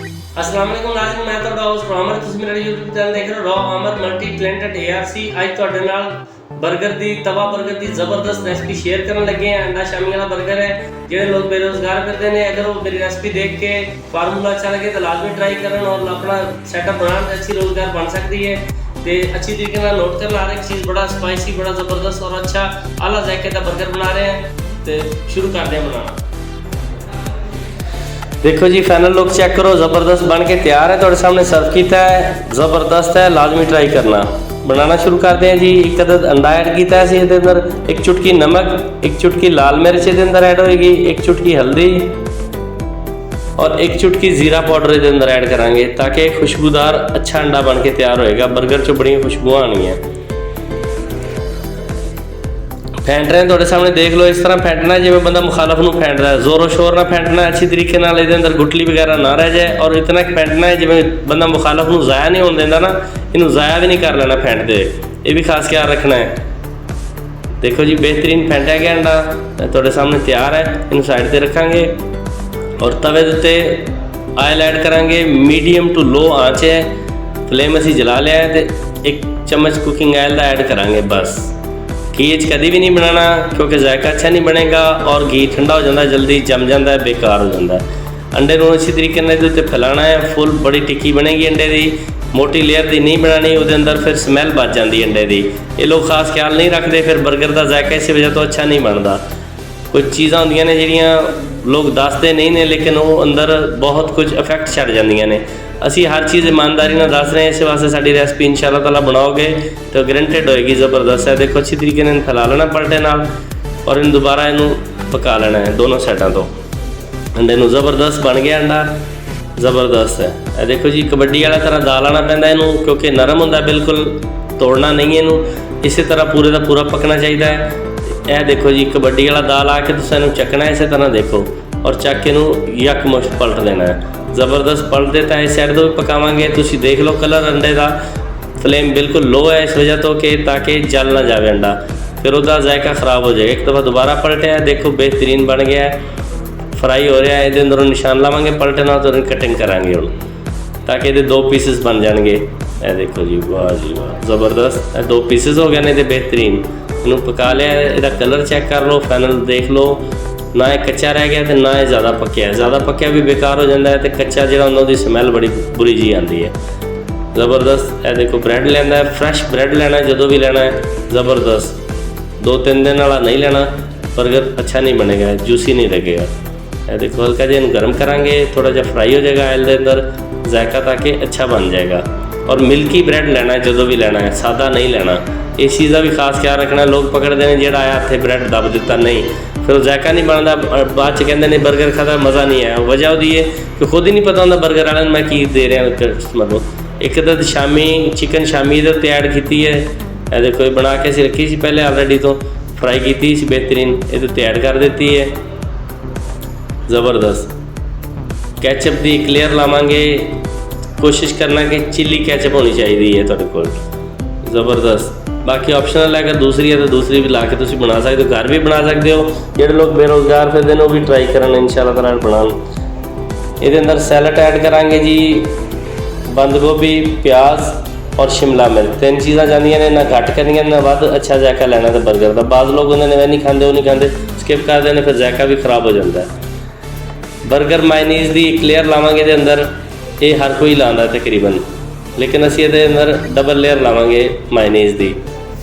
अस्सलाम वालेकुम नाज़रीन, मैं ਤੁਹਾਡਾ ਹੋਸਟ ਅਮਰ। ਤੁਸੀਂ ਮੇਰਾ YouTube ਚੈਨਲ ਦੇਖ ਰਹੇ ਹੋ ਰॉ ਅਮਰ ਮਲਟੀ ਟੈਲੈਂਟਡ ARC। ਅੱਜ ਤੁਹਾਡੇ ਨਾਲ 버ਗਰ ਦੀ ਤਵਾ 버ਗਰ ਦੀ ਜ਼ਬਰਦਸਤ ਰੈਸਪੀ ਸ਼ੇਅਰ ਕਰਨ ਲੱਗੇ ਹਾਂ। ਅੰਡਾ ਸ਼ਾਮੀ ਵਾਲਾ 버ਗਰ ਹੈ। ਜਿਹੜੇ ਲੋਕ ਬੇਰੋਜ਼ਗਾਰ ਫਿਰਦੇ ਨੇ, ਅਗਰ ਉਹ ਮੇਰੀ ਰੈਸਪੀ ਦੇਖ ਕੇ ਫਾਰਮੂਲਾ ਅੱਛਾ ਲੱਗੇ ਤਾਂ ਲਾਜ਼ਮੀ ਟਰਾਈ ਕਰਨ और अपना सेटअप बनाने से अच्छी रोजगार बन सकती है। तो अच्छी तरीके से नोट कर ला रहे हैं चीज़ बड़ा स्पाइसी, बड़ा ज़बरदस्त और अच्छा आला जायके का 버ਗਰ बना रहे हैं। तो शुरू करते हैं बनाना। देखो जी फाइनल लुक चेक करो, ज़बरदस्त बन के तैयार है, थोड़े सामने सर्व किया है। ज़बरदस्त है, लाजमी ट्राई करना। बनाना शुरू करते हैं जी। एक अदद अंडा ऐड किया है, इसके अंदर एक चुटकी नमक, एक चुटकी लाल मिर्च इसके अंदर ऐड होएगी, एक चुटकी हल्दी और एक चुटकी जीरा पाउडर इसके अंदर ऐड करांगे ताकि खुशबूदार अच्छा अंडा बन के तैयार होएगा। बर्गर चो बड़ी खुशबू आनी है। फेंट रहे हैं थोड़े सामने, देख लो इस तरह फेंटना है जिवें बंदा मुखालफ नूं फेंट रहा है। जोरों शोर ना फेंटना, अच्छी तरीके नाल इहदे अंदर गुटली वगैरह ना रह जाए और इतना फेंटना है जिवें बंदा मुखालफ नूं ज़ाया नहीं होने देंदा ना, इनू ज़ाया भी नहीं कर लेना फेंटते। ये भी खास ख्याल रखना है। देखो जी बेहतरीन फेंटा गया अंडा थोड़े सामने तैयार है। इन साइड पर रखांगे और तवे दे उत्ते आयल ऐड करांगे। मीडियम टू लो आँच है, फ्लेम असीं जला लिया है। तो एक चम्मच कुकिंग आयल का ऐड करांगे बस। घी कभी भी नहीं बनाना क्योंकि जायका अच्छा नहीं बनेगा और घी ठंडा हो जाता है, जल्दी जम जाता है, बेकार हो जाता है। अंडे को अच्छी तरीके से उत्ते फैलाना है। फुल बड़ी टिक्की बनेगी अंडे की, मोटी लेयर की नहीं बनानी, वो अंदर फिर स्मैल बच जाती है अंडे की। ये लोग खास ख्याल नहीं रखते, फिर बर्गर का जायका इस वजह तो अच्छा नहीं बनता। कुछ चीज़ां होंदियां ने जिहड़ियां लोग दसते नहीं ने लेकिन वो अंदर बहुत कुछ इफेक्ट छड़ जांदियां ने। असी हर चीज़ ईमानदारी नाल दस रहे हैं, इस वास्ते साडी रेसिपी इंशाअल्लाह ताला बनाओगे तो गारंटेड होएगी ज़बरदस्त है। देखो अच्छी तरीके ने फैला लेना पलटे नाल और इन दोबारा इनू पका लेना है दोनों साइडों तो। अंडे नू ज़बरदस्त बन गया अंडा, ज़बरदस्त है। ये देखो जी कबड्डी वाला तरह दाल आना पैंदा इनू क्योंकि नरम होंदा, बिल्कुल तोड़ना नहीं है इनू, इसी तरह पूरे का पूरा पकना चाहिए है। यह देखो जी कबड्डी वाला दाल आके तुसीं इनू चकना है, इस तरह देखो और चक के इनू यकमुश्त पलट देना है। ज़बरदस्त पलट देता है। इस साइड तो भी पकावांगे। तुसीं देख लो कलर अंडे का, फ्लेम बिल्कुल लो है इस वजह तो कि ताकि जल ना जाए अंडा, फिर उसका जायका ख़राब हो जाएगा। एक दफ़ा दोबारा पलटिया, देखो बेहतरीन बन गया है, फ्राई हो रहा है। ये अंदर निशान लावांगे पलटे ना तो कटिंग करांगे हम ताकि ये दो पीसिस बन जाएंगे। ये देखो जी वाह जी वाह, ज़बरदस्त दो पीसिस हो गए ने तो बेहतरीन। इनू पका लिया, इसका कलर चेक कर लो, फाइनल देख लो, ना ये कच्चा रह गया तो ना ये ज़्यादा पक्या है। ज़्यादा पक्या भी बेकार हो जाता है तो कच्चा जो उन्होंने स्मैल बड़ी बुरी जी आती है। ज़बरदस्त है। देखो ब्रैड लेना है, फ्रैश ब्रैड लेना है जो भी लेना है, ज़बरदस्त 2-3 दिन वाला नहीं लेना, बर्गर अच्छा नहीं बनेगा, जूसी नहीं लगेगा। है देखो हल्का जो गर्म करांगे, थोड़ा जहा फ्राई हो जाएगा ऑयल के अंदर जायका ताकि अच्छा बन जाएगा। और मिल्की ब्रैड लेना है जो भी लेना है, सादा नहीं लेना। इस चीज़ का भी खास ख्याल रखना। लोग पकड़ते हैं जो आया हथे ब्रैड दब दिता, नहीं फिर जायका नहीं बनता, बाद च कहते हैं बर्गर खाता मज़ा नहीं आया। वजह होती है कि खुद ही नहीं पता होंगे बर्गर वाले मैं की दे रहा कस्टमर को। एक अदद शामी चिकन शामी इधर ऐड की है, देखो बना के असीं रखी सी पहले ऑलरेडी तो फ्राई की सी बेहतरीन, ये ऐड कर देती है। ज़बरदस्त कैचअप की एक लेयर लावांगे, कोशिश करना कि चिली कैचअप होनी चाहिए है तुहाडे कोल, ज़बरदस्त। बाकी ऑप्शनल है, अगर दूसरी है तो दूसरी भी ला के तुसीं बना सकते हो, घर भी बना सकते हो। जो लोग बेरोजगार फिरदे ने वो भी ट्राई करन इंशाअल्लाह ताला बनान। ये अंदर सैलड ऐड करांगे जी, बंद गोभी, प्याज और शिमला मिर्च, 3 चीज़ां जांदियां ने, ना घट करनियां ना वध। अच्छा जायका लेना तो बर्गर का। बाज़ लोग होंदे ने वह नहीं खाते, वो नहीं खाते, स्किप कर देने, फिर जायका भी खराब हो जाता है। बर्गर मायनीज़ की एक लेयर लावांगे दे अंदर, ये हर कोई लांदा तकरीबन, लेकिन असीं इहदे अंदर डबल लेयर लावांगे मायनीज़ की।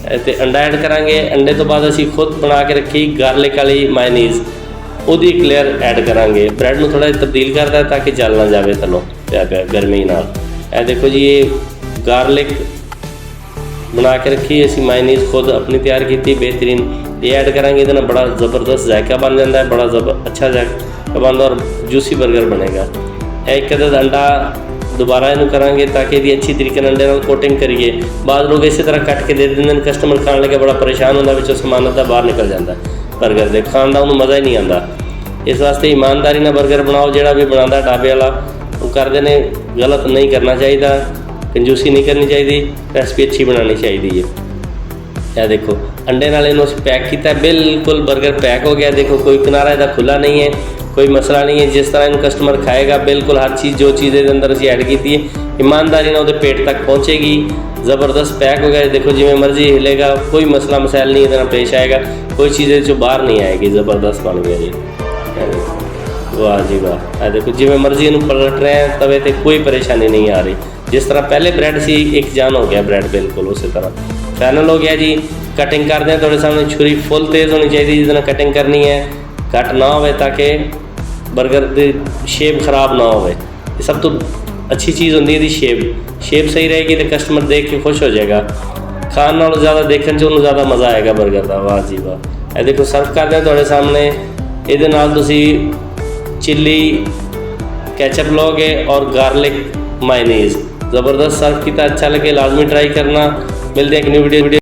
तो अंडा ऐड करांगे। अंडे तो बाद असीं खुद बना के रखी गार्लिक वाली मायनीज़, उहदी एक लेयर ऐड करांगे। ब्रैड में थोड़ा तब्दील करता है ताकि जल ना जाए थलों पिया गर्मी नाल। ए देखो जी ये गार्लिक बना के रखी असीं मायनीज़ खुद अपनी तैयार की बेहतरीन, ये ऐड करांगे। इहदे नाल बड़ा ज़बरदस्त जायका बन जाता है, बड़ा अच्छा जायका बनता और जूसी बर्गर बनेगा। एक अदद अंडा दोबारा इनू करांगे ताकि ये अच्छी तरीके अंडे नाल कोटिंग करिए। बाद लोग इसी तरह कट के दे देंगे, कस्टमर खाने लगे बड़ा परेशान होता, विचों समान अद्धा बाहर निकल जाता बर्गर के, खाने का उन्होंने मज़ा ही नहीं आता। इस वास्ते ईमानदारी नाल बर्गर बनाओ। जोड़ा भी बनाता ढाबे वाला वो करते हैं, गलत नहीं करना चाहिए, कंजूसी नहीं करनी चाहिए, रेसिपी अच्छी बनानी चाहिए है। यह देखो अंडे नाल इन्होंने पैक किया, बिल्कुल बर्गर पैक हो गया। देखो कोई किनारा इसका खुला नहीं है, कोई मसला नहीं है। जिस तरह इन कस्टमर खाएगा बिल्कुल हर चीज़ जो चीज़ ਇਹਦੇ ਅੰਦਰ ਅਸੀਂ ਐਡ ਕੀਤੀ ਹੈ ईमानदारी ਨਾਲ ਉਹਦੇ पेट तक पहुँचेगी। ज़बरदस्त पैक हो गया, देखो जिमें मर्जी हिलेगा, कोई मसला मसाइल नहीं इतना पेश आएगा, कोई चीज़ जो बाहर नहीं आएगी। ज़बरदस्त बन गया जी, वाह जी वाह। देखो जिमें मर्जी इन्हू पलट रहे हैं तवे ते कोई परेशानी नहीं आ रही। जिस तरह पहले ब्रेड सी एक जान हो गया ब्रेड, बिल्कुल उसी तरह फाइनल हो गया जी। कटिंग करते हैं थोड़े सामने, छुरी फुल तेज़ होनी चाहिए जिस कटिंग करनी है, कट ना हो ताकि बर्गर की शेप खराब ना हो। सब तो अच्छी चीज़ होती है शेप सही रहेगी तो कस्टमर देख के खुश हो जाएगा। खाने नालों ज़्यादा देखने से उन्होंने ज़्यादा मज़ा आएगा बर्गर का। वाह जी वाह। ये देखो सर्व करते हैं थोड़े सामने, ये नाल तुसी चिली कैचअप लोगे और गार्लिक मायनीज़। ज़बरदस्त सर्व किया, अच्छा लगे लाजमी ट्राई करना। मिलते हैं एक न्यू वीडियो।